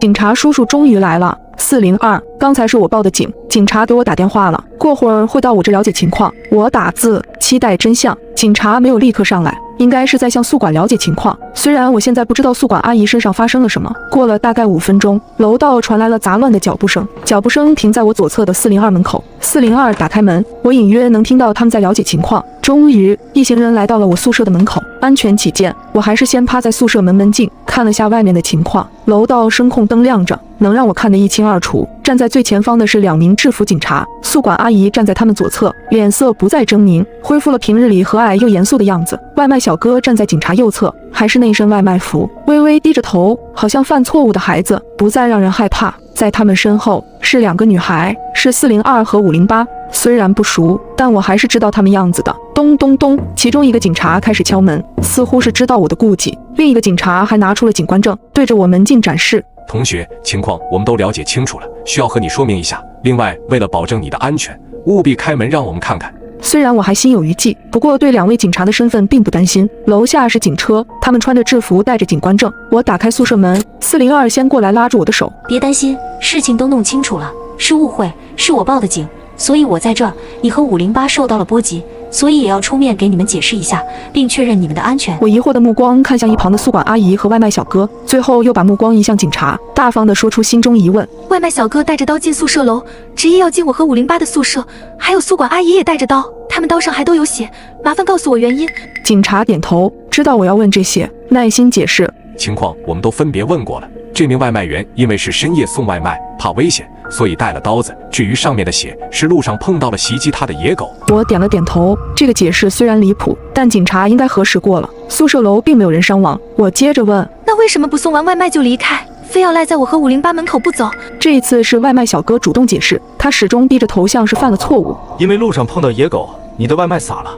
警察叔叔终于来了。402，刚才是我报的警，警察给我打电话了，过会儿会到我这了解情况。我打字，期待真相。警察没有立刻上来，应该是在向宿管了解情况。虽然我现在不知道宿管阿姨身上发生了什么。过了大概5分钟，楼道传来了杂乱的脚步声，脚步声停在我左侧的402门口。402打开门，我隐约能听到他们在了解情况。终于，一行人来到了我宿舍的门口。安全起见，我还是先趴在宿舍门镜看了下外面的情况。楼道声控灯亮着，能让我看得一清二楚。站在最前方的是2名制服警察，宿管阿姨站在他们左侧，脸色不再狰狞，恢复了平日里和蔼又严肃的样子。外卖小哥站在警察右侧，还是那身外卖服，微微低着头，好像犯错误的孩子，不再让人害怕。在他们身后是2个女孩，是402和508。虽然不熟，但我还是知道他们样子的。咚咚咚，其中一个警察开始敲门，似乎是知道我的顾忌。另一个警察还拿出了警官证，对着我门禁展示。同学，情况我们都了解清楚了，需要和你说明一下。另外，为了保证你的安全，务必开门让我们看看。虽然我还心有余悸，不过对2位警察的身份并不担心。楼下是警车，他们穿着制服，带着警官证。我打开宿舍门，402先过来拉住我的手。别担心，事情都弄清楚了，是误会，是我报的警，所以我在这儿。你和508受到了波及，所以也要出面给你们解释一下，并确认你们的安全。我疑惑的目光看向一旁的宿管阿姨和外卖小哥，最后又把目光移向警察，大方地说出心中疑问。外卖小哥带着刀进宿舍楼，执意要进我和508的宿舍，还有宿管阿姨也带着刀，他们刀上还都有血，麻烦告诉我原因。警察点头，知道我要问这些，耐心解释。情况我们都分别问过了，这名外卖员因为是深夜送外卖，怕危险，所以带了刀子。至于上面的血，是路上碰到了袭击他的野狗。我点了点头，这个解释虽然离谱，但警察应该核实过了，宿舍楼并没有人伤亡。我接着问，那为什么不送完外卖就离开，非要赖在我和508门口不走？这一次是外卖小哥主动解释，他始终低着头，像是犯了错误。因为路上碰到野狗，你的外卖洒了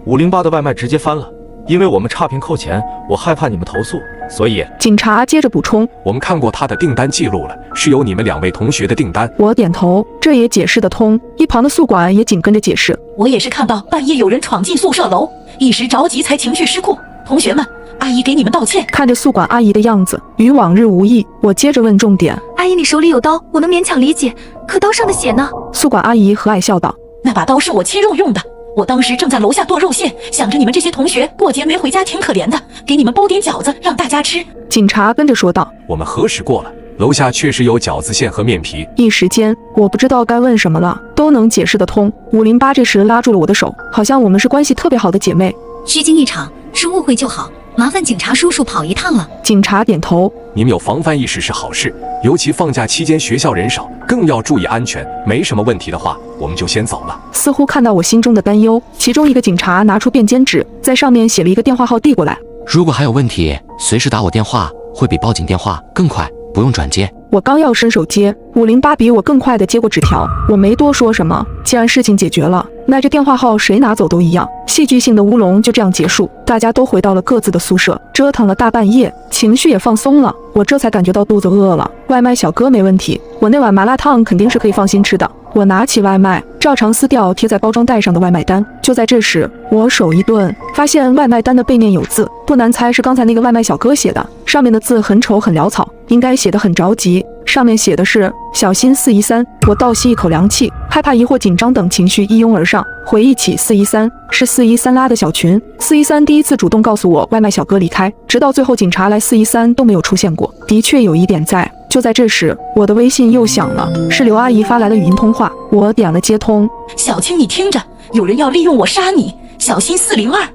，508的外卖直接翻了。因为我们差评扣钱，我害怕你们投诉，所以……警察接着补充，我们看过他的订单记录了，是有你们2位同学的订单。我点头，这也解释得通。一旁的宿管也紧跟着解释，我也是看到半夜有人闯进宿舍楼，一时着急才情绪失控。同学们，阿姨给你们道歉。看着宿管阿姨的样子，与往日无异，我接着问重点。阿姨，你手里有刀，我能勉强理解，可刀上的血呢？宿管阿姨和蔼笑道，那把刀是我切肉用的。我当时正在楼下剁肉馅，想着你们这些同学过节没回家挺可怜的，给你们包点饺子让大家吃。警察跟着说道，我们核实过了，楼下确实有饺子馅和面皮。一时间我不知道该问什么了，都能解释得通。508这时拉住了我的手，好像我们是关系特别好的姐妹。虚惊一场，是误会就好，麻烦警察叔叔跑一趟了。警察点头，你们有防范意识是好事，尤其放假期间学校人少，更要注意安全。没什么问题的话，我们就先走了。似乎看到我心中的担忧，其中一个警察拿出便笺纸，在上面写了一个电话号递过来。如果还有问题，随时打我电话，会比报警电话更快，不用转接。我刚要伸手接，508比我更快地接过纸条。我没多说什么，既然事情解决了，那这电话号谁拿走都一样。戏剧性的乌龙就这样结束，大家都回到了各自的宿舍，折腾了大半夜，情绪也放松了。我这才感觉到肚子饿了。外卖小哥没问题，我那碗麻辣烫肯定是可以放心吃的。我拿起外卖，照常撕掉贴在包装袋上的外卖单。就在这时，我手一顿，发现外卖单的背面有字，不难猜是刚才那个外卖小哥写的。上面的字很丑很潦草，应该写得很着急。上面写的是小心413。我倒吸一口凉气，害怕、疑惑、紧张等情绪一拥而上。回忆起413是413拉的小群，413第一次主动告诉我外卖小哥离开，直到最后警察来413都没有出现过，的确有疑点在。就在这时，我的微信又响了，是刘阿姨发来的语音通话。我点了接通。小青，你听着，有人要利用我杀你，小心402。